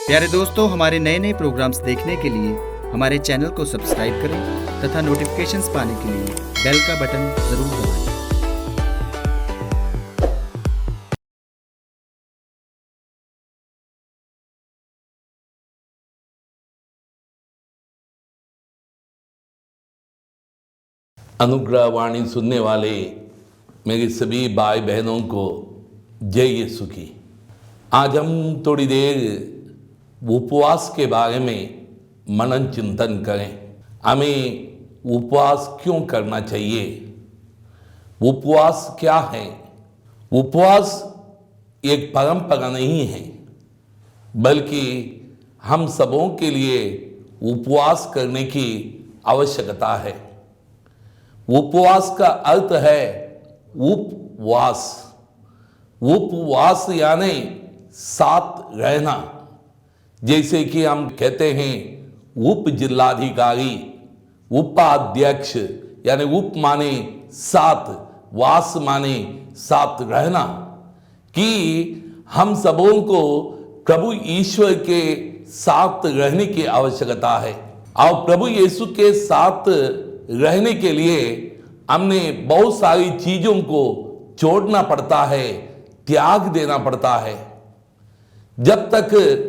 प्यारे दोस्तों, हमारे नए नए प्रोग्राम्स देखने के लिए हमारे चैनल को सब्सक्राइब करें तथा नोटिफिकेशंस पाने के लिए बेल का बटन जरूर दबाएं। अनुग्रह वाणी सुनने वाले मेरे सभी भाई बहनों को जय यीशु की। आज हम थोड़ी देर उपवास के बारे में मनन चिंतन करें। हमें उपवास क्यों करना चाहिए, उपवास क्या है। उपवास एक परंपरा नहीं है, बल्कि हम सबों के लिए उपवास करने की आवश्यकता है। उपवास का अर्थ है उपवास। उपवास यानी साथ रहना। जैसे कि हम कहते हैं उप जिलाधिकारी, उपाध्यक्ष, यानी उप माने साथ, वास माने साथ रहना, कि हम सबों को प्रभु ईश्वर के साथ रहने की आवश्यकता है। और प्रभु यीशु के साथ रहने के लिए हमने बहुत सारी चीजों को छोड़ना पड़ता है, त्याग देना पड़ता है। जब तक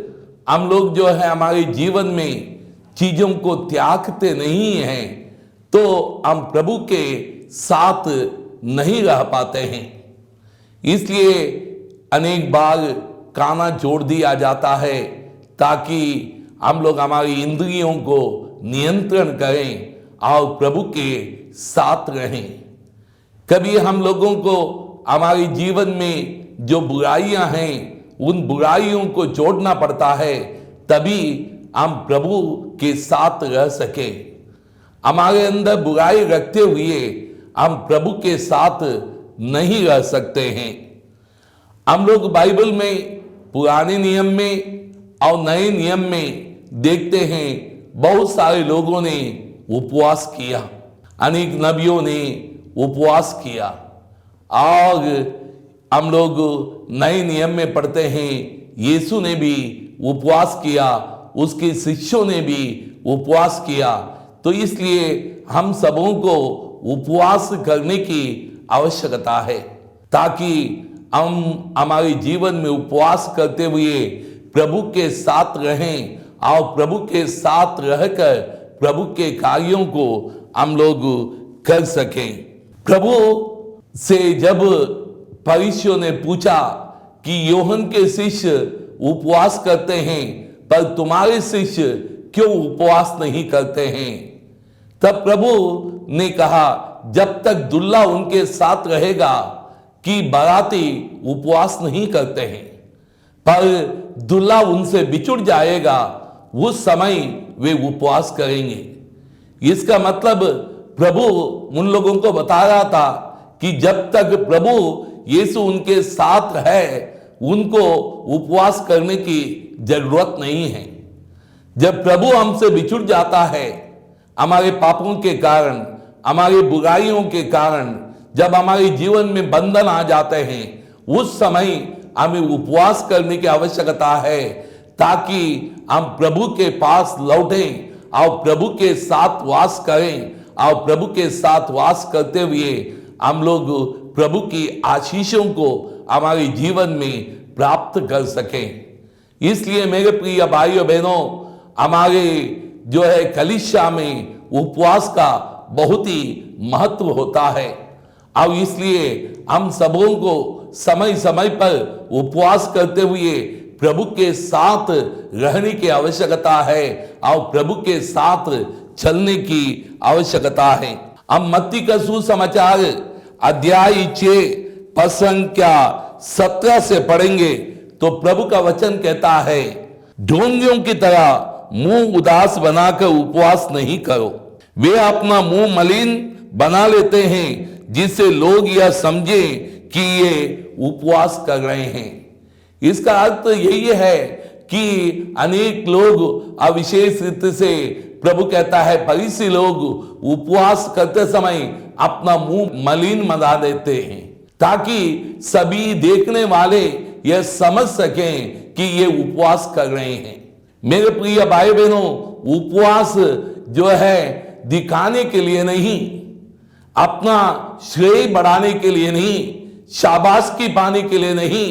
हम लोग जो है हमारे जीवन में चीजों को त्यागते नहीं हैं, तो हम प्रभु के साथ नहीं रह पाते हैं। इसलिए अनेक बार खाना छोड़ दिया जाता है ताकि हम लोग हमारी इंद्रियों को नियंत्रण करें और प्रभु के साथ रहें। कभी हम लोगों को हमारे जीवन में जो बुराइयां हैं, उन बुराइयों को छोड़ना पड़ता है, तभी हम प्रभु के साथ रह सके। हमारे अंदर बुराई रखते हुए हम प्रभु के साथ नहीं रह सकते हैं। हम लोग बाइबल में पुराने नियम में और नए नियम में देखते हैं बहुत सारे लोगों ने उपवास किया, अनेक नबियों ने उपवास किया। और हम लोग नए नियम में पढ़ते हैं यीशु ने भी उपवास किया, उसके शिष्यों ने भी उपवास किया। तो इसलिए हम सबों को उपवास करने की आवश्यकता है, ताकि हम हमारे जीवन में उपवास करते हुए प्रभु के साथ रहें और प्रभु के साथ रहकर प्रभु के कार्यों को हम लोग कर सकें। प्रभु से जब फरीसियों ने पूछा कि यूहन्ना के शिष्य उपवास करते हैं पर तुम्हारे शिष्य क्यों उपवास नहीं करते हैं, तब प्रभु ने कहा जब तक दूल्हा उनके साथ रहेगा कि बाराती उपवास नहीं करते हैं, पर दूल्हा उनसे बिछुड़ जाएगा उस समय वे उपवास करेंगे। इसका मतलब प्रभु उन लोगों को बता रहा था कि जब तक प्रभु यीशु उनके साथ है, उनको उपवास करने की जरूरत नहीं है। जब प्रभु हमसे बिछुड़ जाता है, हमारे पापों के कारण, हमारी बुराइयों के कारण, जब हमारे जीवन में बंधन आ जाते हैं, उस समय हमें उपवास करने की आवश्यकता है, ताकि हम प्रभु के पास लौटें और प्रभु के साथ वास करें। और प्रभु के साथ वास करते हुए हम लोग प्रभु की आशीषों को हमारे जीवन में प्राप्त कर सकें। इसलिए मेरे प्रिय भाइयों बहनों, हमारे जो है कलीसिया में उपवास का बहुत ही महत्व होता है। और इसलिए हम सबों को समय समय पर उपवास करते हुए प्रभु के साथ रहने की आवश्यकता है और प्रभु के साथ चलने की आवश्यकता है। हम मत्ती का सुसमाचार अध्याय 6 पद संख्या 17 से पढ़ेंगे तो प्रभु का वचन कहता है, ढोंगियों की तरह मुंह उदास बनाकर उपवास नहीं करो। वे अपना मुंह मलिन बना लेते हैं, जिससे लोग यह समझे कि ये उपवास कर रहे हैं। इसका अर्थ यही है कि अनेक लोग अविशेष रीति से, प्रभु कहता है फरीसी लोग उपवास करते समय अपना मुंह मलिन बना देते हैं, ताकि सभी देखने वाले यह समझ सकें कि ये उपवास कर रहे हैं। मेरे प्रिय भाई बहनों, उपवास जो है दिखाने के लिए नहीं, अपना श्रेय बढ़ाने के लिए नहीं, शाबाशी पाने के लिए नहीं,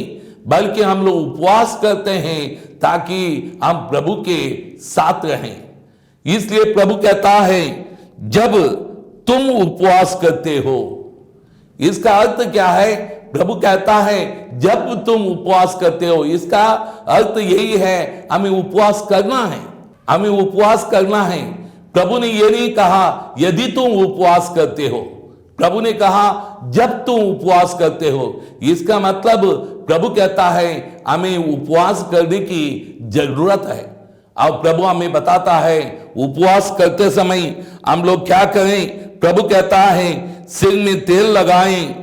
बल्कि हम लोग उपवास करते हैं ताकि हम प्रभु के साथ रहें। इसलिए प्रभु कहता है जब तुम उपवास करते हो, इसका अर्थ क्या है? प्रभु कहता है जब तुम उपवास करते हो, इसका अर्थ यही है हमें उपवास करना है, हमें उपवास करना है। प्रभु ने यह नहीं कहा यदि तुम उपवास करते हो, प्रभु ने कहा जब तुम उपवास करते हो। इसका मतलब प्रभु कहता है हमें उपवास करने की जरूरत है। और प्रभु हमें बताता है उपवास करते समय हम लोग क्या करें। प्रभु कहता है सिर में तेल लगाएं,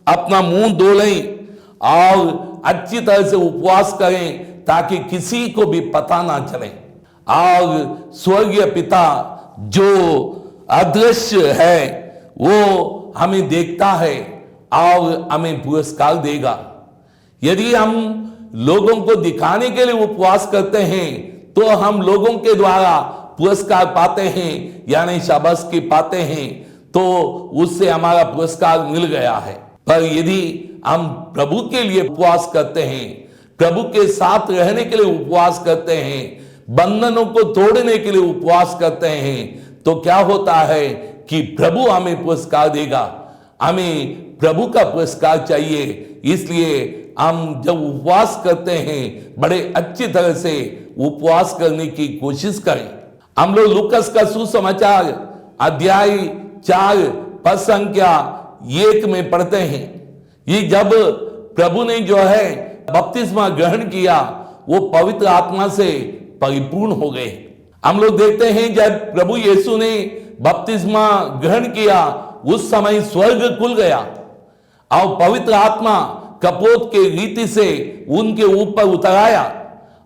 अपना मुंह धो लें और अच्छी तरह से उपवास करें ताकि किसी को भी पता ना चले। और स्वर्गीय पिता जो अदृश्य है वो हमें देखता है और हमें पुरस्कार देगा। यदि हम लोगों को दिखाने के लिए उपवास करते हैं तो हम लोगों के द्वारा पुरस्कार पाते हैं, यानी शाबाशी पाते हैं, तो उससे हमारा पुरस्कार मिल गया है। पर यदि हम प्रभु के लिए उपवास करते हैं, प्रभु के साथ रहने के लिए उपवास करते हैं, बंधनों को तोड़ने के लिए उपवास करते हैं, तो क्या होता है कि प्रभु हमें पुरस्कार देगा। हमें प्रभु का पुरस्कार चाहिए। इसलिए हम जब उपवास करते हैं बड़े अच्छी तरह से उपवास करने की कोशिश करें। हम लोग लूकास का सुसमाचार अध्याय 4 पद संख्या 1 में पढ़ते हैं। ये जब प्रभु ने जो है बपतिस्मा ग्रहण किया वो पवित्र आत्मा से परिपूर्ण हो गए। हम लोग देखते हैं जब प्रभु यीशु ने बपतिस्मा ग्रहण किया उस समय स्वर्ग खुल गया और पवित्र आत्मा कपोत के रीति से उनके ऊपर उतर आया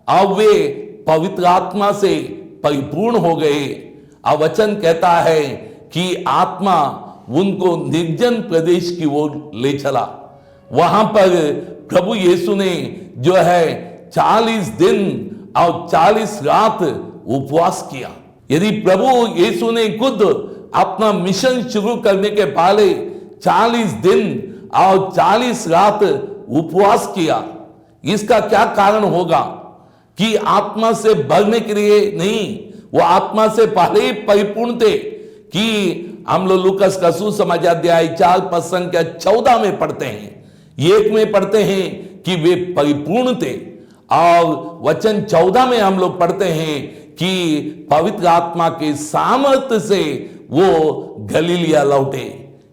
और वे पवित्र आत्मा से परिपूर्ण हो गए। और वचन कहता है कि आत्मा उनको निर्जन प्रदेश की ओर ले चला। वहां पर प्रभु यीशु ने जो है 40 दिन और 40 रात उपवास किया। यदि प्रभु यीशु ने खुद अपना मिशन शुरू करने के पहले 40 दिन और 40 रात उपवास किया, इसका क्या कारण होगा? कि आत्मा से भरने के लिए नहीं, वो आत्मा से पहले ही परिपूर्ण थे। कि हम लोग लूकास का सुसमाचार अध्याय 4 पद संख्या 14 में पढ़ते हैं, 1 में पढ़ते हैं कि वे परिपूर्ण थे। और वचन 14 में हम लोग पढ़ते हैं कि पवित्र आत्मा के सामर्थ्य से वो गलीलिया लौटे।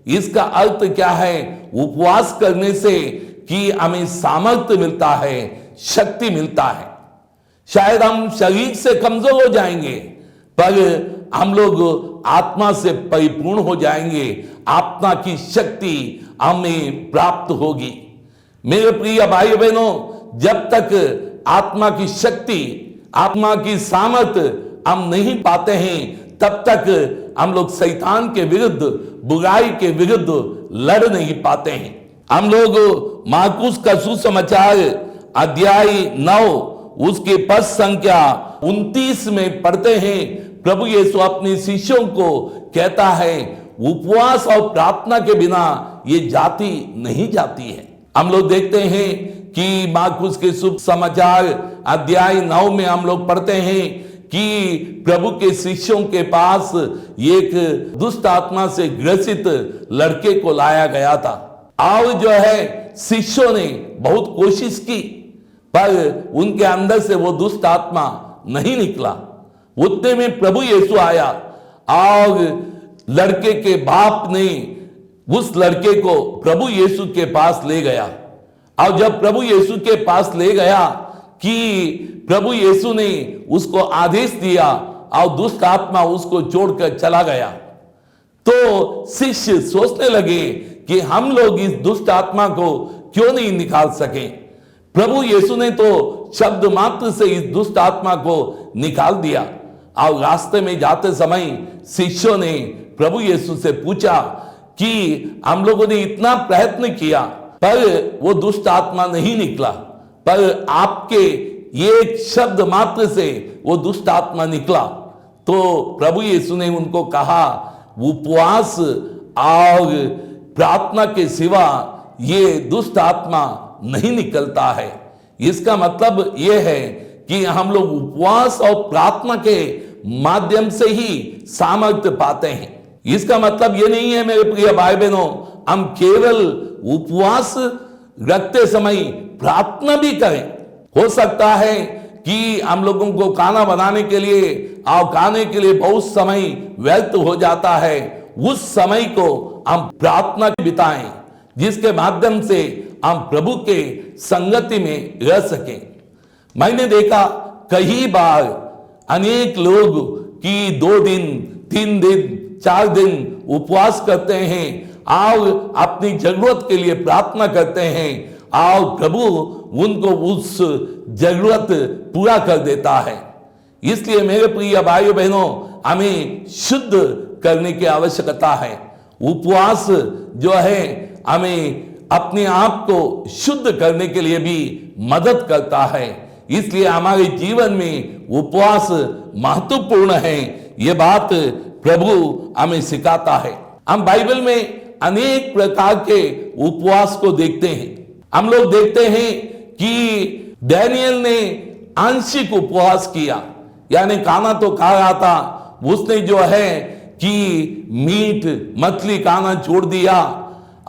इसका अर्थ क्या है? उपवास करने से कि हमें सामर्थ्य मिलता है, शक्ति मिलता है। शायद हम शरीर से कमजोर हो जाएंगे पर हम लोग आत्मा से परिपूर्ण हो जाएंगे, आत्मा की शक्ति हमें प्राप्त होगी। मेरे प्रिय भाई बहनों, जब तक आत्मा की शक्ति, आत्मा की सामर्थ्य हम नहीं पाते हैं तब तक हम लोग शैतान के विरुद्ध, बुराई के विरुद्ध लड़ नहीं पाते हैं। हम लोग मार्कुस का सुसमाचार अध्याय 9 उसके पद संख्या 29 में पढ़ते हैं। प्रभु यीशु अपने शिष्यों को कहता है उपवास और प्रार्थना के बिना ये जाति नहीं जाती है। हम लोग देखते हैं कि मार्कुस के सुसमाचार अध्याय 9 में हम लोग पढ़ते हैं कि प्रभु के शिष्यों के पास एक दुष्ट आत्मा से ग्रसित लड़के को लाया गया था। और जो है शिष्यों ने बहुत कोशिश की पर उनके अंदर से वो दुष्ट आत्मा नहीं निकला। उतने में प्रभु यीशु आया और लड़के के बाप ने उस लड़के को प्रभु यीशु के पास ले गया। और जब प्रभु यीशु के पास ले गया कि प्रभु यीशु ने उसको आदेश दिया और दुष्ट आत्मा उसको छोड़कर चला गया, तो शिष्य सोचने लगे कि हम लोग इस दुष्ट आत्मा को क्यों नहीं निकाल सके। प्रभु यीशु ने तो शब्द मात्र से इस दुष्ट आत्मा को निकाल दिया। और रास्ते में जाते समय शिष्यों ने प्रभु यीशु से पूछा कि हम लोगों ने इतना प्रयत्न किया पर वो दुष्ट आत्मा नहीं निकला, पर आपके एक शब्द मात्र से वो दुष्ट आत्मा निकला। तो प्रभु यीशु ने उनको कहा, उपवास और प्रार्थना के सिवा ये दुष्ट आत्मा नहीं निकलता है। इसका मतलब ये है कि हम लोग उपवास और प्रार्थना के माध्यम से ही सामर्थ्य पाते हैं। इसका मतलब ये नहीं है मेरे प्रिय भाई बहनों, हम केवल उपवास रखते समय प्रार्थना भी करें। हो सकता है कि हम लोगों को खाना बनाने के लिए और खाने के लिए बहुत समय व्यर्थ हो जाता है। उस समय को हम प्रार्थना बिताएं, जिसके माध्यम से हम प्रभु के संगति में रह सकें। मैंने देखा कई बार अनेक लोग कि 2 दिन 3 दिन 4 दिन उपवास करते हैं और अपनी जरूरत के लिए प्रार्थना करते हैं और प्रभु उनको उस जरूरत पूरा कर देता है। इसलिए मेरे प्रिय भाइयों बहनों, हमें शुद्ध करने की आवश्यकता है। उपवास जो है हमें अपने आप को शुद्ध करने के लिए भी मदद करता है। इसलिए हमारे जीवन में उपवास महत्वपूर्ण है। ये बात प्रभु हमें सिखाता है। हम बाइबल में अनेक प्रकार के उपवास को देखते हैं। हम लोग देखते हैं कि डैनियल ने आंशिक उपवास किया, यानी खाना तो खा रहा था, उसने जो है कि मीट मछली खाना छोड़ दिया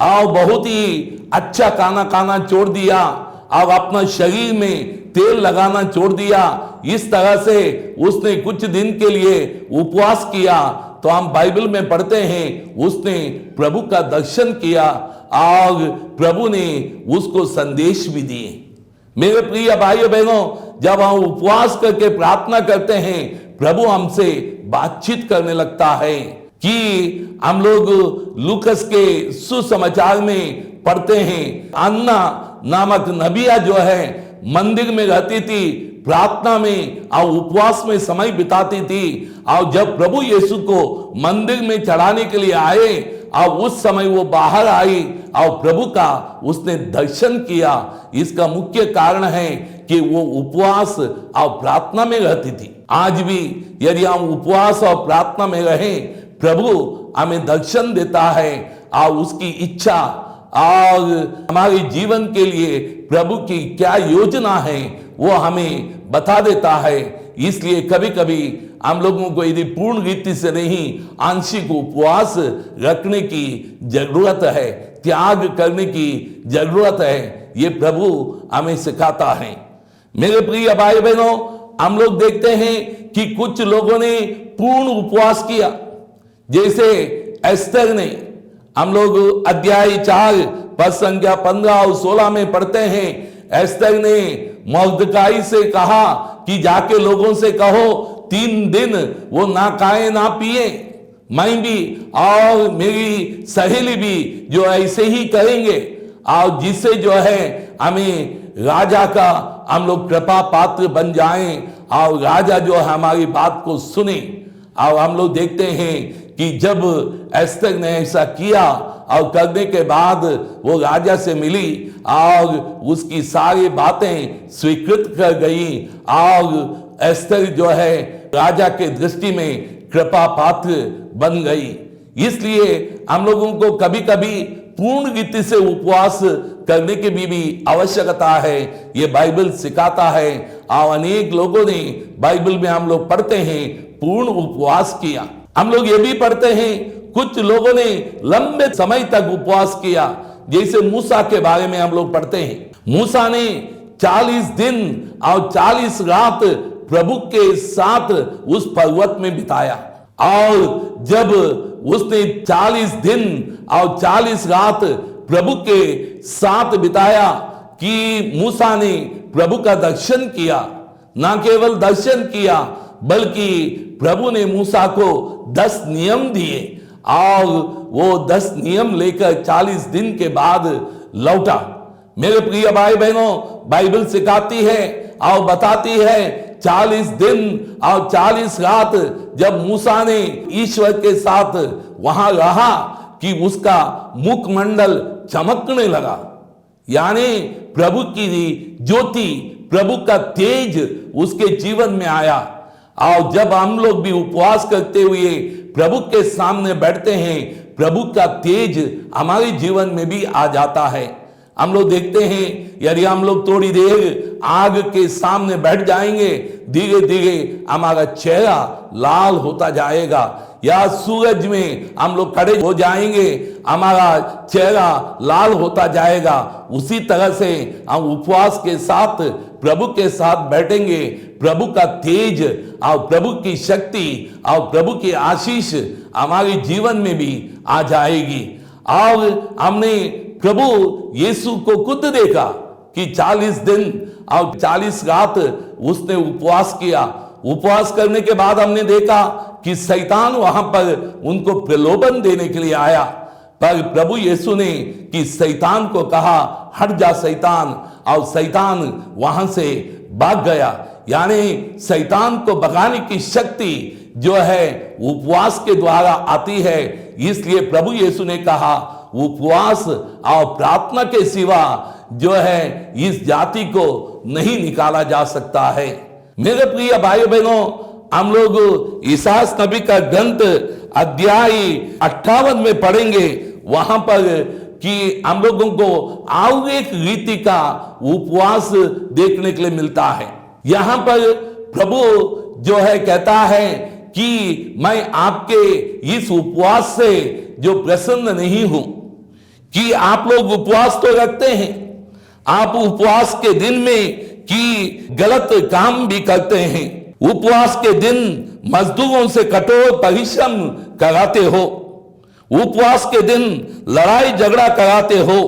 और बहुत ही अच्छा खाना खाना छोड़ दिया और अपना शरीर में तेल लगाना छोड़ दिया। इस तरह से उसने कुछ दिन के लिए उपवास किया। तो हम बाइबल में पढ़ते हैं उसने प्रभु का दर्शन किया और प्रभु ने उसको संदेश भी दिए। मेरे प्रिय भाइयों बहनों, जब हम उपवास करके प्रार्थना करते हैं, प्रभु हमसे बातचीत करने लगता है। कि हम लोग लूकस के सुसमाचार में पढ़ते हैं, अन्ना नामक नबिया जो है मंदिर में रहती थी, प्रार्थना में और उपवास में समय बिताती थी। और जब प्रभु यीशु को मंदिर में चढ़ाने के लिए आए और उस समय वो बाहर आई और प्रभु का उसने दर्शन किया। इसका मुख्य कारण है कि वो उपवास और प्रार्थना में रहती थी। आज भी यदि हम उपवास और प्रार्थना में रहें, प्रभु हमें दर्शन देता है और उसकी इच्छा और हमारे जीवन के लिए प्रभु की क्या योजना है वो हमें बता देता है। इसलिए कभी कभी हम लोगों को यदि पूर्ण रीति से नहीं, आंशिक उपवास रखने की जरूरत है, त्याग करने की जरूरत है। ये प्रभु हमें सिखाता है। मेरे प्रिय भाई बहनों, हम लोग देखते हैं कि कुछ लोगों ने पूर्ण उपवास किया, जैसे एस्तर ने। हम लोग अध्याय 4 पद संख्या 15 और 16 में पढ़ते हैं, एस्तर ने मोर्दकाई से कहा कि जाके लोगों से कहो 3 दिन वो ना खाए ना पिए, मैं भी और मेरी सहेली भी जो ऐसे ही करेंगे, और जिससे जो है हमें राजा का हम लोग कृपा पात्र बन जाएं और राजा जो है हमारी बात को सुने। और हम लोग देखते हैं कि जब एस्तर ने ऐसा किया और करने के बाद वो राजा से मिली और उसकी सारी बातें स्वीकृत कर गई और एस्तर जो है राजा के दृष्टि में कृपा पात्र बन गई। इसलिए हम लोगों को कभी कभी पूर्ण रीति से उपवास करने की भी आवश्यकता है। ये बाइबल सिखाता है और अनेक लोगों ने बाइबल में हम लोग पढ़ते हैं पूर्ण उपवास किया। हम लोग ये भी पढ़ते हैं कुछ लोगों ने लंबे समय तक उपवास किया, जैसे मूसा के बारे में हम लोग पढ़ते हैं। मूसा ने 40 दिन और 40 रात प्रभु के साथ उस पर्वत में बिताया, और जब उसने 40 दिन और 40 रात प्रभु के साथ बिताया कि मूसा ने प्रभु का दर्शन किया। ना केवल दर्शन किया बल्कि प्रभु ने मूसा को 10 नियम दिए और वो 10 नियम लेकर 40 दिन के बाद लौटा। मेरे प्रिय भाई बहनों, बाइबल सिखाती है और बताती है 40 दिन और 40 रात जब मूसा ने ईश्वर के साथ वहां रहा कि उसका मुखमंडल चमकने लगा, यानी प्रभु की ज्योति, प्रभु का तेज उसके जीवन में आया। और जब हम लोग भी उपवास करते हुए प्रभु के सामने बैठते हैं, प्रभु का तेज हमारे जीवन में भी आ जाता है। हम लोग देखते हैं यदि हम लोग थोड़ी देर आग के सामने बैठ जाएंगे, धीरे धीरे हमारा चेहरा लाल होता जाएगा, या सूरज में हम लोग खड़े हो जाएंगे, हमारा चेहरा लाल होता जाएगा। उसी तरह से हम उपवास के साथ प्रभु के साथ बैठेंगे, प्रभु का तेज और प्रभु की शक्ति और प्रभु की आशीष हमारे जीवन में भी आ जाएगी। और हमने प्रभु यीशु को खुद देखा कि 40 दिन और 40 रात उसने उपवास किया। उपवास करने के बाद हमने देखा कि शैतान वहां पर उनको प्रलोभन देने के लिए आया, पर प्रभु यीशु ने कि शैतान को कहा, हट जा शैतान, और शैतान वहां से भाग गया। यानी शैतान को भगाने की शक्ति जो है उपवास के द्वारा आती है। इसलिए प्रभु यीशु ने कहा, उपवास और प्रार्थना के सिवा जो है इस जाति को नहीं निकाला जा सकता है। मेरे प्रिय भाई बहनों, हम लोग ईसायाह नबी का ग्रंथ अध्याय 58 में पढ़ेंगे, वहां पर कि हम लोगों को और एक रीति का उपवास देखने के लिए मिलता है। यहां पर प्रभु जो है कहता है कि मैं आपके इस उपवास से जो प्रसन्न नहीं हूं, कि आप लोग उपवास तो रखते हैं, आप उपवास के दिन में कि गलत काम भी करते हैं, उपवास के दिन मजदूरों से कठोर परिश्रम कराते हो, उपवास के दिन लड़ाई झगड़ा कराते हो,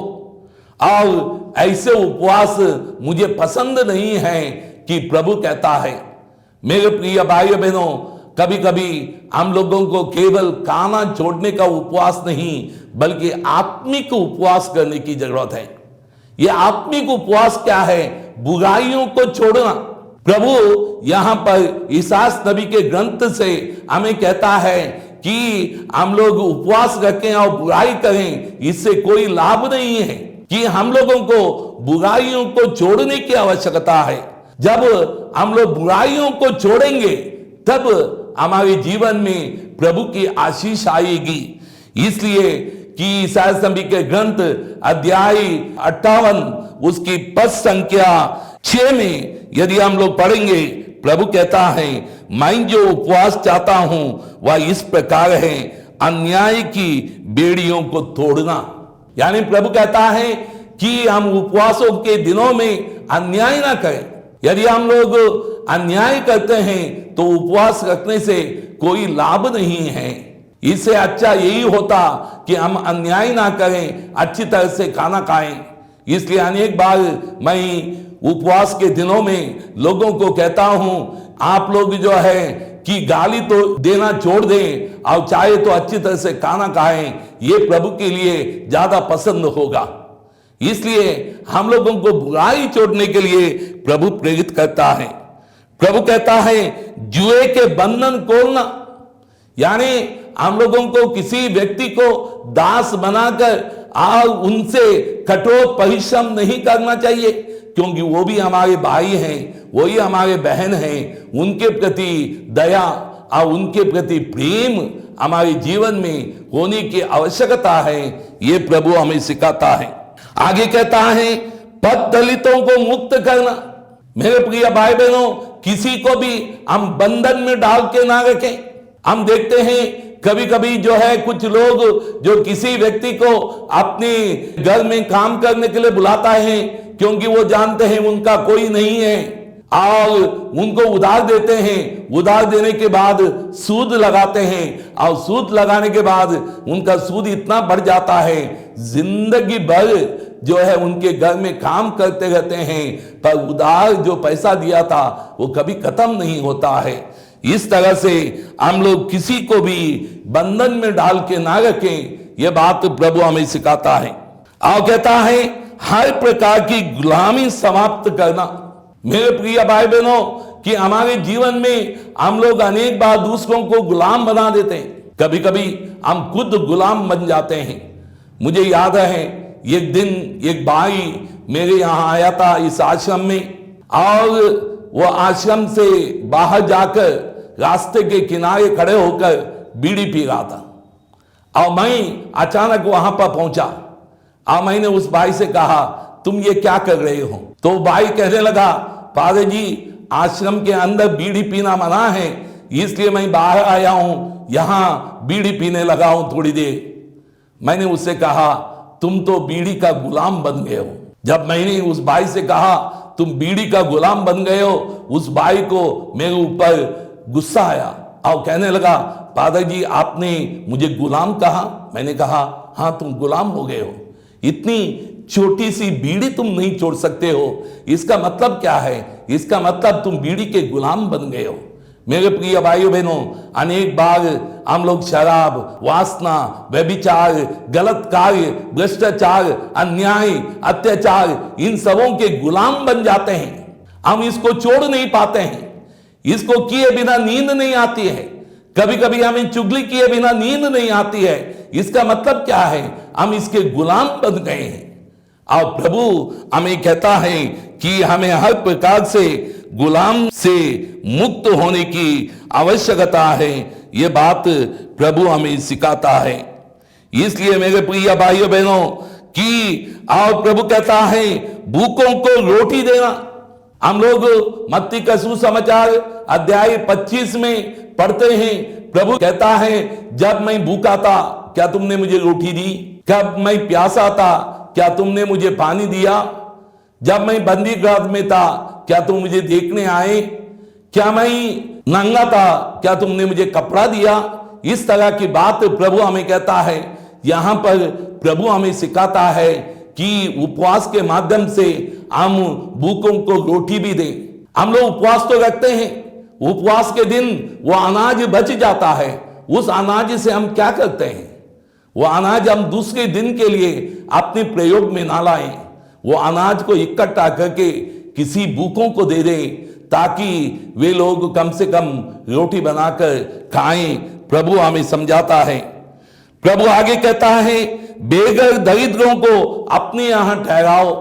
और ऐसे उपवास मुझे पसंद नहीं है, कि प्रभु कहता है। मेरे प्रिय भाइयों बहनों, कभी कभी हम लोगों को केवल खाना छोड़ने का उपवास नहीं, बल्कि आत्मिक उपवास करने की जरूरत है। यह आत्मिक उपवास क्या है? बुराइयों को छोड़ना। प्रभु यहां पर ईसायाह नबी के ग्रंथ से हमें कहता है कि हम लोग उपवास रखें और बुराई करें, इससे कोई लाभ नहीं है, कि हम लोगों को बुराइयों को छोड़ने की आवश्यकता है। जब हम लोग बुराइयों को छोड़ेंगे तब हमारे जीवन में प्रभु की आशीष आएगी। इसलिए कि ईसायाह नबी के ग्रंथ अध्याय 58 उसकी पद संख्या 6 में यदि हम लोग पढ़ेंगे, प्रभु कहता है, मैं जो उपवास चाहता हूं वह इस प्रकार है, अन्याय की बेड़ियों को तोड़ना। यानी प्रभु कहता है कि हम उपवासों के दिनों में अन्याय ना करें। यदि हम लोग अन्याय करते हैं तो उपवास रखने से कोई लाभ नहीं है। इससे अच्छा यही होता कि हम अन्याय ना करें, अच्छी तरह से खाना खाएं। इसलिए अनेक बार मैं उपवास के दिनों में लोगों को कहता हूं, आप लोग जो है कि गाली तो देना छोड़ दें और चाहे तो अच्छी तरह से खाना खाएं, ये प्रभु के लिए ज्यादा पसंद होगा। इसलिए हम लोगों को बुराई छोड़ने के लिए प्रभु प्रेरित करता है। प्रभु कहता है, जुए के बंधन खोलना। यानी हम लोगों को किसी व्यक्ति को दास बनाकर और उनसे कठोर परिश्रम नहीं करना चाहिए, क्योंकि वो भी हमारे भाई हैं, वही हमारे बहन हैं। उनके प्रति दया और उनके प्रति प्रेम हमारे जीवन में होने की आवश्यकता है। ये प्रभु हमें सिखाता है। आगे कहता है, पद दलितों को मुक्त करना। मेरे प्रिय भाई बहनों, किसी को भी हम बंधन में डाल के ना रखें। हम देखते हैं कभी कभी जो है कुछ लोग जो किसी व्यक्ति को अपने घर में काम करने के लिए बुलाता है, क्योंकि वो जानते हैं उनका कोई नहीं है, और उनको उधार देते हैं। उधार देने के बाद सूद लगाते हैं, और सूद लगाने के बाद उनका सूद इतना बढ़ जाता है, जिंदगी भर जो है उनके घर में काम करते रहते हैं, पर उधार जो पैसा दिया था वो कभी खत्म नहीं होता है। इस तरह से हम लोग किसी को भी बंधन में डाल के ना रखें, यह बात प्रभु हमें सिखाता है। और कहता है, हर प्रकार की गुलामी समाप्त करना। मेरे प्रिय भाई बहनों, कि हमारे जीवन में हम लोग अनेक बार दूसरों को गुलाम बना देते हैं, कभी कभी हम खुद गुलाम बन जाते हैं। मुझे याद है एक दिन एक भाई मेरे यहाँ आया था इस आश्रम में, और वो आश्रम से बाहर जाकर रास्ते के किनारे खड़े होकर बीड़ी पी रहा था। और मैं अचानक वहां पर पहुंचा और मैंने उस भाई से कहा, तुम ये क्या कर रहे हो? तो भाई कहने लगा, फादर जी आश्रम के अंदर बीड़ी पीना मना है, इसलिए मैं बाहर आया हूं, यहां बीड़ी पीने लगा हूं थोड़ी देर। मैंने उससे कहा, तुम तो बीड़ी का गुलाम बन गए हो। जब मैंने उस भाई से कहा तुम बीड़ी का गुलाम बन गए हो, उस भाई को मेरे ऊपर गुस्सा आया और कहने लगा, फादर जी आपने मुझे गुलाम कहा? मैंने कहा हाँ, तुम गुलाम हो गए हो, इतनी छोटी सी बीड़ी तुम नहीं छोड़ सकते हो, इसका मतलब क्या है? इसका मतलब तुम बीड़ी के गुलाम बन गए हो। मेरे प्रिय भाइयों बहनों, अनेक बार हम लोग शराब, वासना, व्यभिचार, गलत कार्य, भ्रष्टाचार, अन्याय, अत्याचार, इन सबों के गुलाम बन जाते हैं। हम इसको छोड़ नहीं पाते हैं, इसको किए बिना नींद नहीं आती है। कभी कभी हमें चुगली किए बिना नींद नहीं आती है। इसका मतलब क्या है? हम इसके गुलाम बन गए हैं। और प्रभु हमें कहता है कि हमें हर प्रकार से गुलाम से मुक्त होने की आवश्यकता है। यह बात प्रभु हमें सिखाता है। इसलिए मेरे प्रिय भाइयों बहनों कि और प्रभु कहता है भूखों को रोटी देना। हम लोग मत्ती का सुसमाचार अध्याय 25 में पढ़ते हैं, प्रभु कहता है जब मैं भूखा था क्या तुमने मुझे रोटी दी? जब मैं प्यासा था क्या तुमने मुझे पानी दिया? जब मैं बंदी गृह में था क्या तुम मुझे देखने आए? क्या मैं नंगा था क्या तुमने मुझे कपड़ा दिया? इस तरह की बात प्रभु हमें कहता है। यहां पर प्रभु हमें सिखाता है कि उपवास के माध्यम से हम भूखों को रोटी भी दें। हम लोग उपवास तो रखते हैं, उपवास के दिन वो अनाज बच जाता है, उस अनाज से हम क्या करते हैं? वो अनाज हम दूसरे दिन के लिए अपने प्रयोग में ना लाएं, वो अनाज को इकट्ठा करके किसी भूखों को दे दें ताकि वे लोग कम से कम रोटी बनाकर खाएं। प्रभु हमें समझाता है। प्रभु आगे कहता है बेघर दरिद्रों को अपने यहां ठहराओ।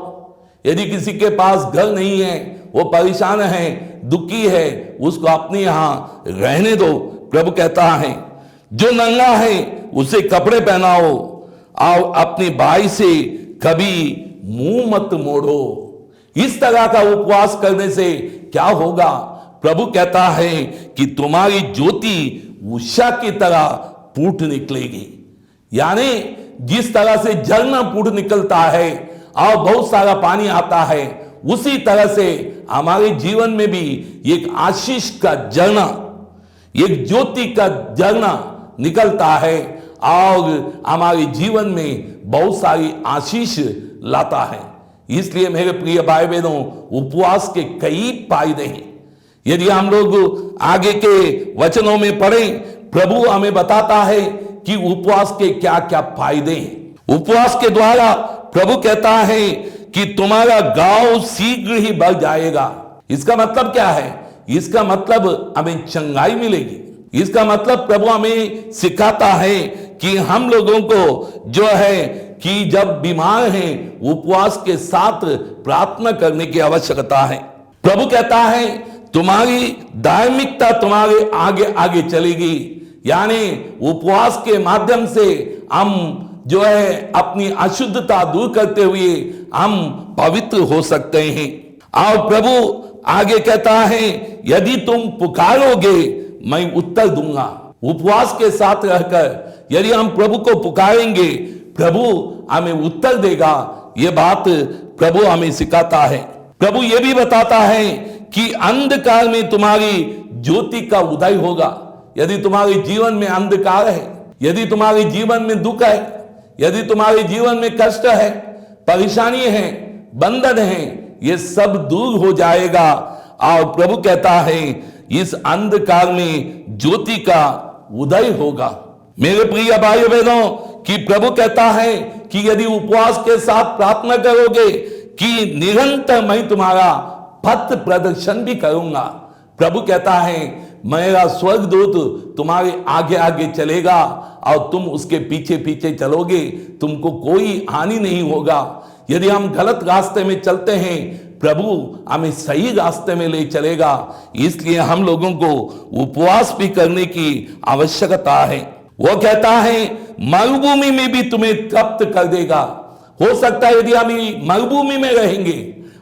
यदि किसी के पास घर नहीं है, वो परेशान है, दुखी है, उसको अपने यहां रहने दो। प्रभु कहता है जो नंगा है उसे कपड़े पहनाओ और अपने भाई से कभी मुंह मत मोड़ो। इस तरह का उपवास करने से क्या होगा? प्रभु कहता है कि तुम्हारी ज्योति उषा की तरह फूट निकलेगी। यानी जिस तरह से झरना फूट निकलता है और बहुत सारा पानी आता है, उसी तरह से हमारे जीवन में भी एक आशीष का झरना, एक ज्योति का झरना निकलता है और हमारे जीवन में बहुत सारी आशीष लाता है। इसलिए मेरे प्रिय भाई बहनों, उपवास के कई फायदे हैं। यदि हम लोग आगे के वचनों में पढ़ें, प्रभु हमें बताता है कि उपवास के क्या क्या फायदे हैं। उपवास के द्वारा प्रभु कहता है कि तुम्हारा गांव शीघ्र ही बढ़ जाएगा। इसका मतलब क्या है? इसका मतलब हमें चंगाई मिलेगी। इसका मतलब प्रभु हमें सिखाता है कि हम लोगों को जो है कि जब बीमार हैं उपवास के साथ प्रार्थना करने की आवश्यकता है। प्रभु कहता है तुम्हारी धार्मिकता तुम्हारे आगे आगे चलेगी। यानी उपवास के माध्यम से हम जो है अपनी अशुद्धता दूर करते हुए हम पवित्र हो सकते हैं। और प्रभु आगे कहता है यदि तुम पुकारोगे मैं उत्तर दूंगा। उपवास के साथ रहकर यदि हम प्रभु को पुकारेंगे, प्रभु हमें उत्तर देगा। यह बात प्रभु हमें सिखाता है। प्रभु यह भी बताता है कि अंधकार में तुम्हारी ज्योति का उदय होगा। यदि तुम्हारे जीवन में अंधकार है, यदि तुम्हारे जीवन में दुख है, यदि तुम्हारे जीवन में कष्ट है, परेशानी है, बंधन है, ये सब दूर हो जाएगा। और प्रभु कहता है इस अंधकार में ज्योति का उदय होगा। मेरे प्रिय भाइयों बहनों, कि प्रभु कहता है कि यदि उपवास के साथ प्रार्थना करोगे कि निरंतर मैं तुम्हारा पथ प्रदर्शन भी करूंगा। प्रभु कहता है मेरा स्वर्गदूत तुम्हारे आगे आगे चलेगा और तुम उसके पीछे पीछे चलोगे, तुमको कोई हानि नहीं होगा। यदि हम गलत रास्ते में चलते हैं, प्रभु हमें सही रास्ते में ले चलेगा। इसलिए हम लोगों को उपवास भी करने की आवश्यकता है। वो कहता है मरुभूमि में भी तुम्हें तृप्त कर देगा। हो सकता है यदि हम मरुभूमि में रहेंगे,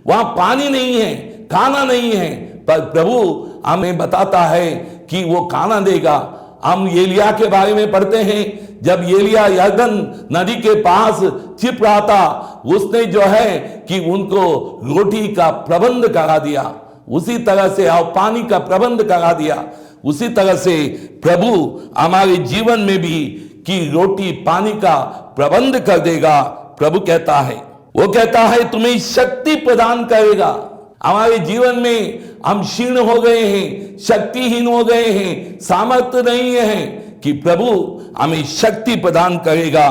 वहां पानी नहीं है, खाना नहीं है, पर प्रभु हमें बताता है कि वो खाना देगा। हम एलिया के बारे में पढ़ते हैं, जब एलिया यरदन नदी के पास छिप रहा था, उसने जो है कि उनको रोटी का प्रबंध करा दिया, उसी तरह से और पानी का प्रबंध करा दिया। उसी तरह से प्रभु हमारे जीवन में भी कि रोटी पानी का प्रबंध कर देगा। प्रभु कहता है, वो कहता है तुम्हें शक्ति प्रदान करेगा। हमारे जीवन में हम क्षीण हो गए हैं, शक्तिहीन हो गए हैं, सामर्थ्य नहीं है कि प्रभु हमें शक्ति प्रदान करेगा।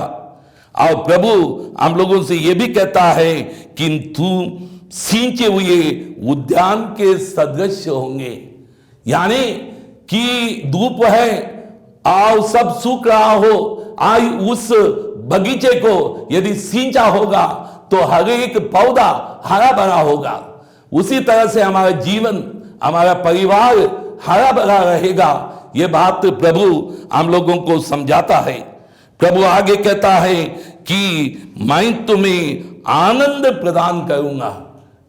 और प्रभु हम लोगों से यह भी कहता है कि तू सींचे हुए उद्यान के सदृश होंगे, यानी कि धूप है और सब सूख रहा हो, आज उस बगीचे को यदि सींचा होगा तो हर एक पौधा हरा भरा होगा। उसी तरह से हमारा जीवन, हमारा परिवार हरा भरा रहेगा। यह बात प्रभु हम लोगों को समझाता है। प्रभु आगे कहता है कि मैं तुम्हें आनंद प्रदान करूंगा।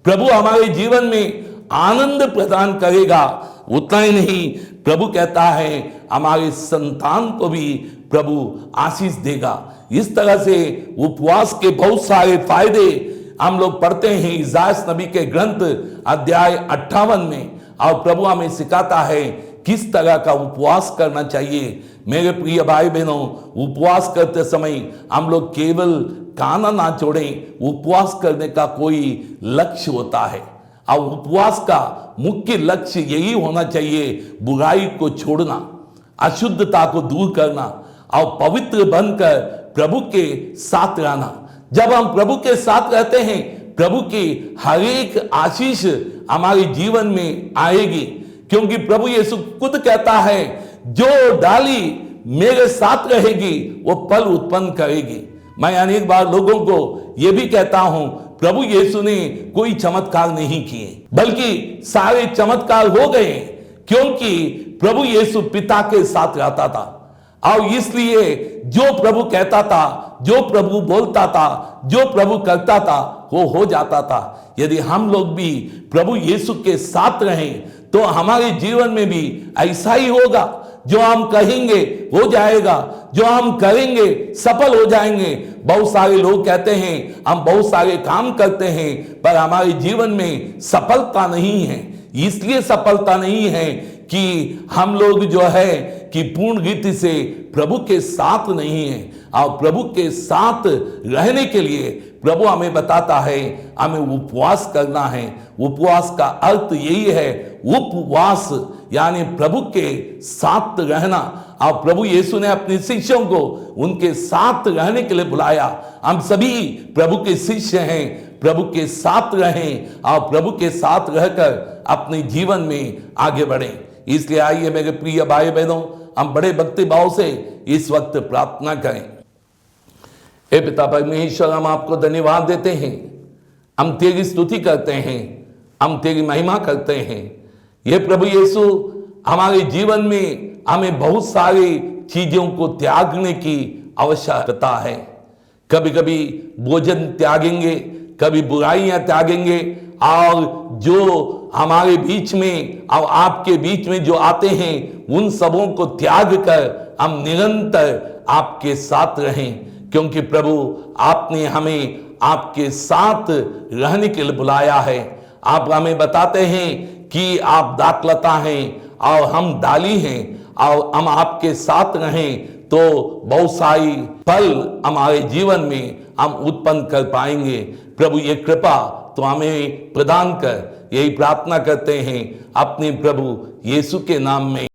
प्रभु हमारे जीवन में आनंद प्रदान करेगा। उतना ही नहीं, प्रभु कहता है हमारे संतान को भी प्रभु आशीष देगा। इस तरह से उपवास के बहुत सारे फायदे हम लोग पढ़ते हैं इसायाह नबी के ग्रंथ अध्याय 58 में, और प्रभु हमें सिखाता है किस तरह का उपवास करना चाहिए। मेरे प्रिय भाई बहनों, उपवास करते समय हम लोग केवल खाना ना छोड़ें, उपवास करने का कोई लक्ष्य होता है। और उपवास का मुख्य लक्ष्य यही होना चाहिए, बुराई को छोड़ना, अशुद्धता को दूर करना और पवित्र बनकर प्रभु के साथ रहना। जब हम प्रभु के साथ रहते हैं, प्रभु की हर एक आशीष हमारे जीवन में आएगी, क्योंकि प्रभु यीशु खुद कहता है जो डाली मेरे साथ रहेगी वो फल उत्पन्न करेगी। मैं अनेक बार लोगों को यह भी कहता हूं, प्रभु यीशु ने कोई चमत्कार नहीं किए, बल्कि सारे चमत्कार हो गए क्योंकि प्रभु यीशु पिता के साथ रहता था। और इसलिए जो प्रभु कहता था, जो प्रभु बोलता था, जो प्रभु करता था, वो हो जाता था। यदि हम लोग भी प्रभु यीशु के साथ रहें तो हमारे जीवन में भी ऐसा ही होगा। जो हम कहेंगे हो जाएगा, जो हम करेंगे सफल हो जाएंगे। बहुत सारे लोग कहते हैं हम बहुत सारे काम करते हैं, पर हमारे जीवन में सफलता नहीं है। इसलिए सफलता नहीं है कि हम लोग जो है कि पूर्ण रीति से प्रभु के साथ नहीं है। और प्रभु के साथ रहने के लिए प्रभु हमें बताता है हमें उपवास करना है। उपवास का अर्थ यही है, उपवास यानी प्रभु के साथ रहना। और प्रभु यीशु ने अपने शिष्यों को उनके साथ रहने के लिए बुलाया। हम सभी प्रभु के शिष्य हैं, प्रभु के साथ रहें और प्रभु के साथ रहकर अपने जीवन में आगे बढ़ें। इसलिए आइए मेरे प्रिय भाई बहनों, हम बड़े भक्ति भाव से इस वक्त प्रार्थना करें। हे पिता परमेश्वर, हम आपको धन्यवाद देते हैं, हम तेरी स्तुति करते हैं, हम तेरी महिमा करते हैं। ये प्रभु यीशु हमारे जीवन में हमें बहुत सारी चीजों को त्यागने की आवश्यकता है। कभी कभी भोजन त्यागेंगे, कभी बुराइयां त्यागेंगे, और जो हमारे बीच में और आपके बीच में जो आते हैं उन सबों को त्याग कर हम निरंतर आपके साथ रहें। क्योंकि प्रभु आपने हमें आपके साथ रहने के लिए बुलाया है। आप हमें बताते हैं कि आप दाखलता हैं और हम डाली हैं, और हम आपके साथ रहें तो बहुत सारी फल हमारे जीवन में हम उत्पन्न कर पाएंगे। प्रभु ये कृपा तो हमें प्रदान कर, यही प्रार्थना करते हैं अपने प्रभु यीशु के नाम में,